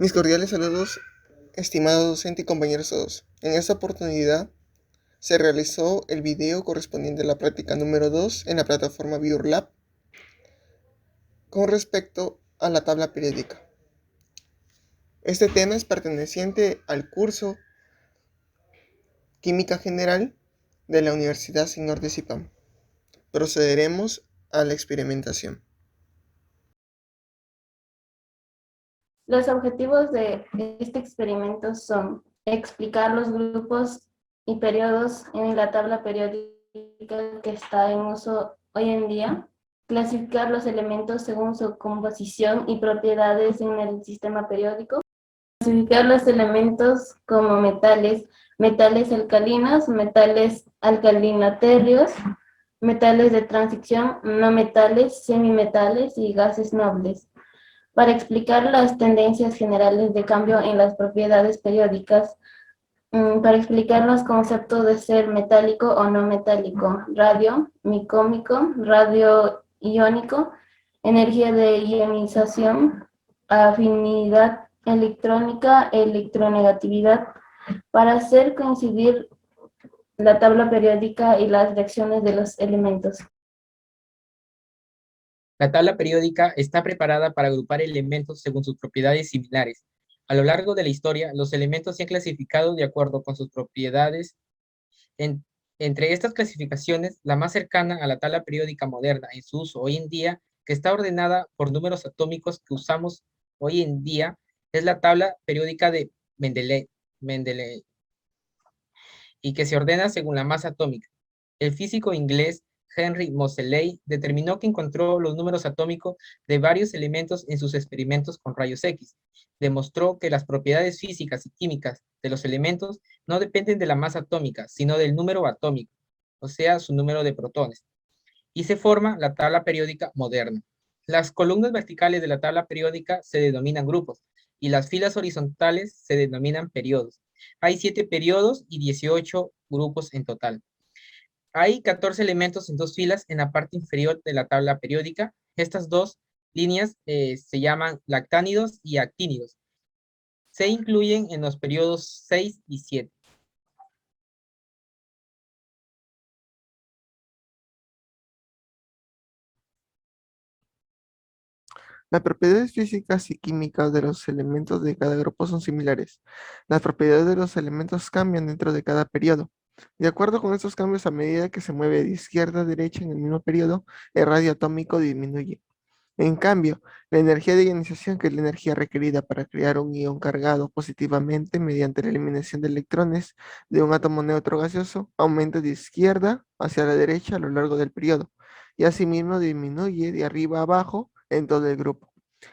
Mis cordiales saludos, estimado docente y compañeros todos. En esta oportunidad se realizó el video correspondiente a la práctica número 2 en la plataforma ViewLab con respecto a la tabla periódica. Este tema es perteneciente al curso Química General de la Universidad Señor de Cipam. Procederemos a la experimentación. Los objetivos de este experimento son explicar los grupos y periodos en la tabla periódica que está en uso hoy en día, clasificar los elementos según su composición y propiedades en el sistema periódico, clasificar los elementos como metales, metales alcalinos, metales alcalinoterrios, metales de transición, no metales, semimetales y gases nobles. Para explicar las tendencias generales de cambio en las propiedades periódicas, para explicar los conceptos de ser metálico o no metálico, radio, micómico, radio iónico, energía de ionización, afinidad electrónica, electronegatividad, para hacer coincidir la tabla periódica y las reacciones de los elementos. La tabla periódica está preparada para agrupar elementos según sus propiedades similares. A lo largo de la historia, los elementos se han clasificado de acuerdo con sus propiedades. Entre estas clasificaciones, la más cercana a la tabla periódica moderna en su uso hoy en día, que está ordenada por números atómicos que usamos hoy en día, es la tabla periódica de Mendeleev, y que se ordena según la masa atómica. El físico inglés Henry Moseley determinó que encontró los números atómicos de varios elementos en sus experimentos con rayos X. Demostró que las propiedades físicas y químicas de los elementos no dependen de la masa atómica, sino del número atómico, o sea, su número de protones. Y se forma la tabla periódica moderna. Las columnas verticales de la tabla periódica se denominan grupos y las filas horizontales se denominan periodos. Hay 7 periodos y 18 grupos en total. Hay 14 elementos en 2 filas en la parte inferior de la tabla periódica. Estas dos líneas se llaman lactánidos y actínidos. Se incluyen en los periodos 6 y 7. Las propiedades físicas y químicas de los elementos de cada grupo son similares. Las propiedades de los elementos cambian dentro de cada periodo. De acuerdo con estos cambios, a medida que se mueve de izquierda a derecha en el mismo periodo, el radio atómico disminuye. En cambio, la energía de ionización, que es la energía requerida para crear un ion cargado positivamente mediante la eliminación de electrones de un átomo neutro gaseoso, aumenta de izquierda hacia la derecha a lo largo del periodo y asimismo disminuye de arriba a abajo en todo el grupo.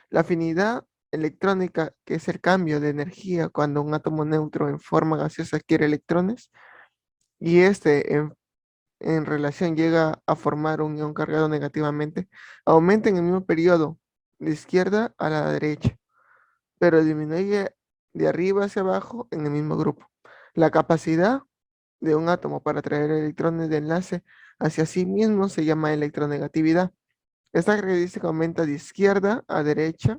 La afinidad electrónica, que es el cambio de energía cuando un átomo neutro en forma gaseosa adquiere electrones y este en relación llega a formar un ion cargado negativamente, aumenta en el mismo periodo de izquierda a la derecha, pero disminuye de arriba hacia abajo en el mismo grupo. La capacidad de un átomo para traer electrones de enlace hacia sí mismo se llama electronegatividad. Esta característica aumenta de izquierda a derecha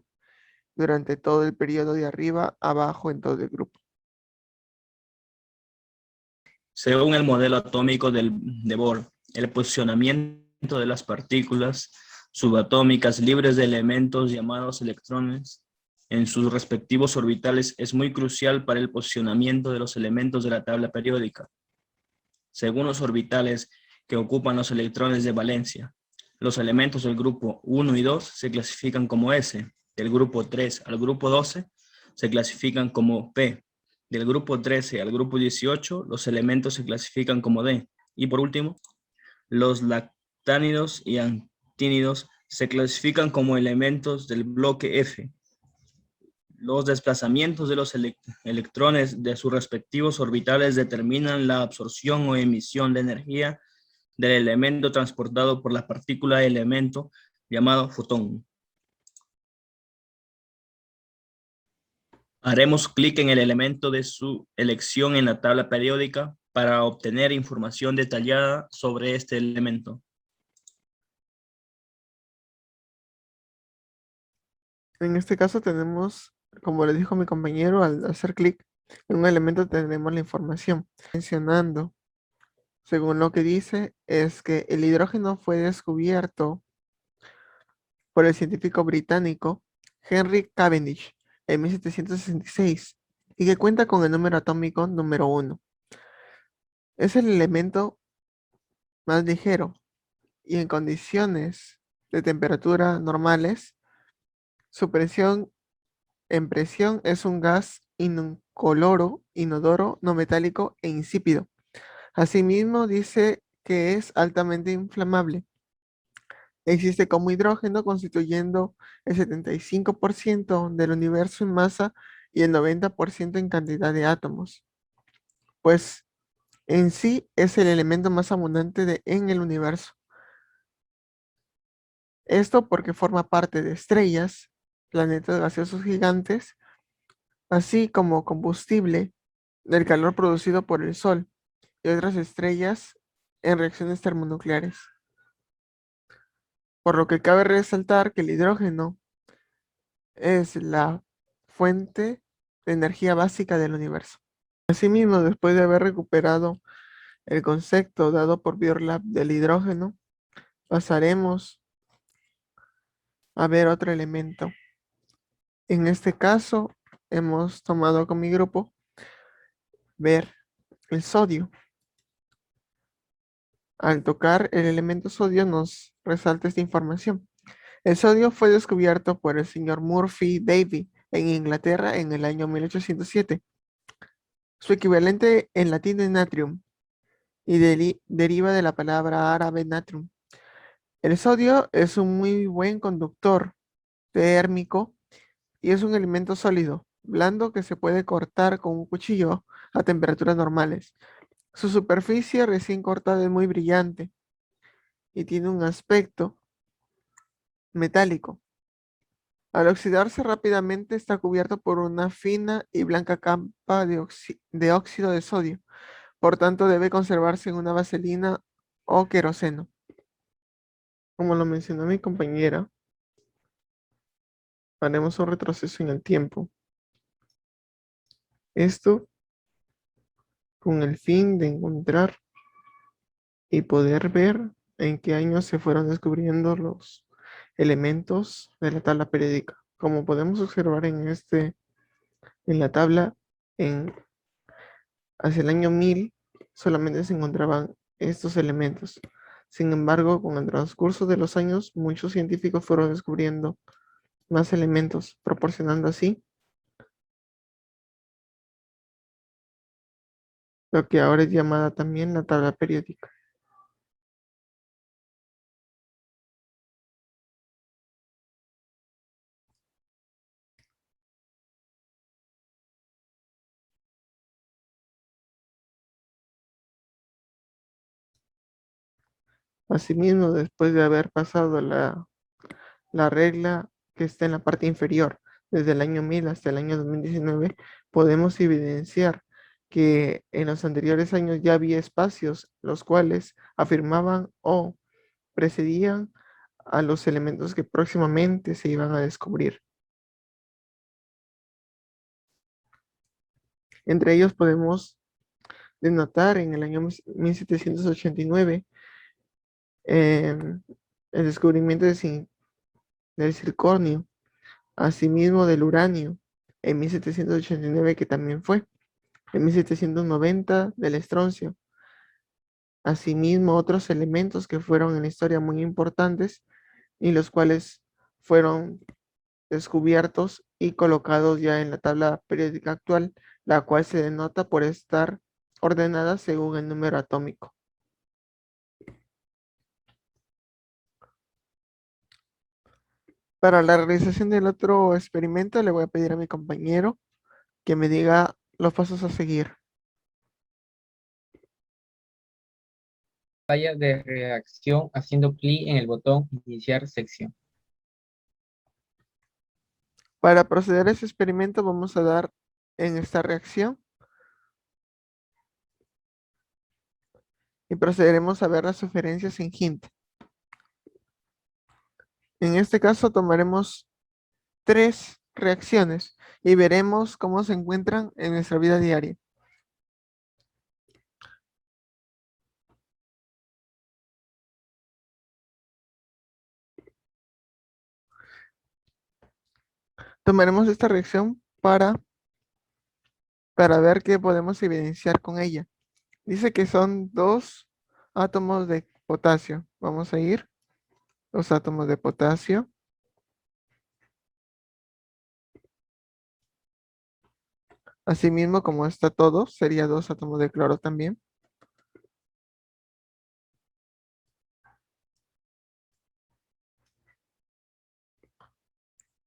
durante todo el periodo de arriba a abajo en todo el grupo. Según el modelo atómico de Bohr, el posicionamiento de las partículas subatómicas libres de elementos llamados electrones en sus respectivos orbitales es muy crucial para el posicionamiento de los elementos de la tabla periódica. Según los orbitales que ocupan los electrones de valencia, los elementos del grupo 1 y 2 se clasifican como S, del grupo 3 al grupo 12 se clasifican como P, del grupo 13 al grupo 18 los elementos se clasifican como D, y por último, los lactánidos y actínidos se clasifican como elementos del bloque F. Los desplazamientos de los electrones de sus respectivos orbitales determinan la absorción o emisión de energía del elemento transportado por la partícula de elemento llamado fotón. Haremos clic en el elemento de su elección en la tabla periódica para obtener información detallada sobre este elemento. En este caso tenemos como le dijo mi compañero, al hacer clic en un elemento tendremos la información. Mencionando, según lo que dice, es que el hidrógeno fue descubierto por el científico británico Henry Cavendish en 1766 y que cuenta con el número atómico número 1. Es el elemento más ligero y en condiciones de temperatura normales, su presión en presión es un gas incoloro, inodoro, no metálico e insípido. Asimismo, dice que es altamente inflamable. Existe como hidrógeno constituyendo el 75% del universo en masa y el 90% en cantidad de átomos, pues en sí es el elemento más abundante en el universo. Esto porque forma parte de estrellas, planetas gaseosos gigantes, así como combustible del calor producido por el Sol y otras estrellas en reacciones termonucleares. Por lo que cabe resaltar que el hidrógeno es la fuente de energía básica del universo. Asimismo, después de haber recuperado el concepto dado por Biorlab del hidrógeno, pasaremos a ver otro elemento. En este caso, hemos tomado con mi grupo ver el sodio. Al tocar el elemento sodio nos resalta esta información. El sodio fue descubierto por el señor Murphy Davy en Inglaterra en el año 1807. Su equivalente en latín es natrium y deriva de la palabra árabe natrium. El sodio es un muy buen conductor térmico y es un elemento sólido, blando que se puede cortar con un cuchillo a temperaturas normales. Su superficie recién cortada es muy brillante y tiene un aspecto metálico. Al oxidarse rápidamente está cubierto por una fina y blanca capa de óxido de sodio. Por tanto, debe conservarse en una vaselina o queroseno. Como lo mencionó mi compañera, haremos un retroceso en el tiempo. Esto con el fin de encontrar y poder ver en qué años se fueron descubriendo los elementos de la tabla periódica. Como podemos observar en la tabla, hacia el año 1000 solamente se encontraban estos elementos. Sin embargo, con el transcurso de los años, muchos científicos fueron descubriendo más elementos, proporcionando así lo que ahora es llamada también la tabla periódica. Asimismo, después de haber pasado la regla que está en la parte inferior, desde el año 1000 hasta el año 2019, podemos evidenciar que en los anteriores años ya había espacios los cuales afirmaban o precedían a los elementos que próximamente se iban a descubrir. Entre ellos podemos denotar en el año 1789 el descubrimiento del circonio, asimismo del uranio, en 1789 que también fue, en 1790 del estroncio, asimismo otros elementos que fueron en la historia muy importantes y los cuales fueron descubiertos y colocados ya en la tabla periódica actual, la cual se denota por estar ordenada según el número atómico. Para la realización del otro experimento le voy a pedir a mi compañero que me diga los pasos a seguir. Pantalla de reacción haciendo clic en el botón Iniciar sección. Para proceder a ese experimento vamos a dar en esta reacción y procederemos a ver las sugerencias en hint. En este caso tomaremos 3 reacciones y veremos cómo se encuentran en nuestra vida diaria. Tomaremos esta reacción para ver qué podemos evidenciar con ella. Dice que son dos átomos de potasio. Vamos a ir, los átomos de potasio. Asimismo, como está todo, sería dos átomos de cloro también.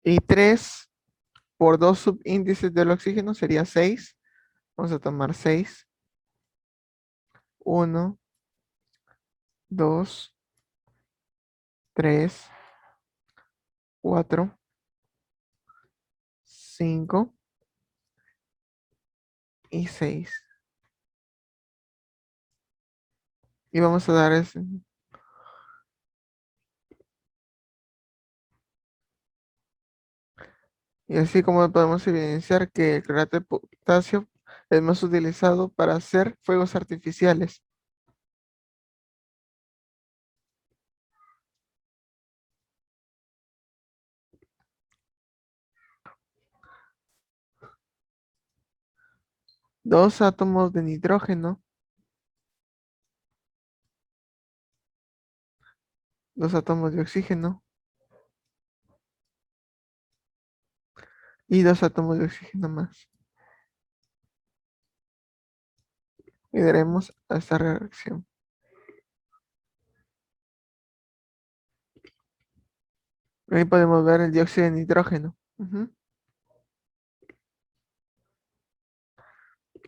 Y 3 por 2 subíndices del oxígeno sería 6. Vamos a tomar 6. 1, 2, 3, 4, 5 y 6. Y vamos a dar ese. Y así como podemos evidenciar que el clorato de potasio es más utilizado para hacer fuegos artificiales. Dos átomos de nitrógeno, dos átomos de oxígeno y dos átomos de oxígeno más. Y daremos a esta reacción. Ahí podemos ver el dióxido de nitrógeno.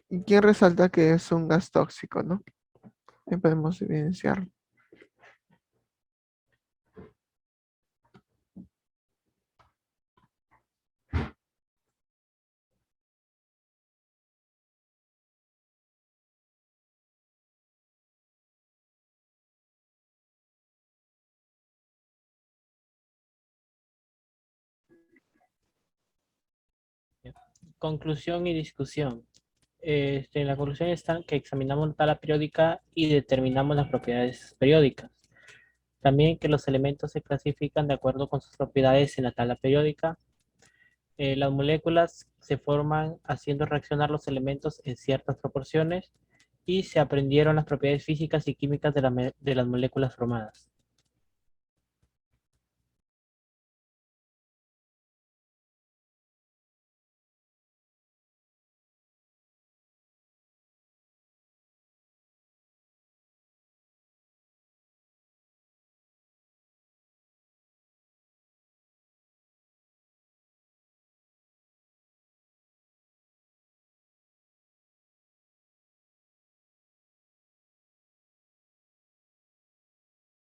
¿Y quién resalta que es un gas tóxico, no? Ahí podemos evidenciarlo. Conclusión y discusión. En la conclusión está que examinamos la tabla periódica y determinamos las propiedades periódicas. También que los elementos se clasifican de acuerdo con sus propiedades en la tabla periódica. Las moléculas se forman haciendo reaccionar los elementos en ciertas proporciones y se aprendieron las propiedades físicas y químicas de las moléculas formadas.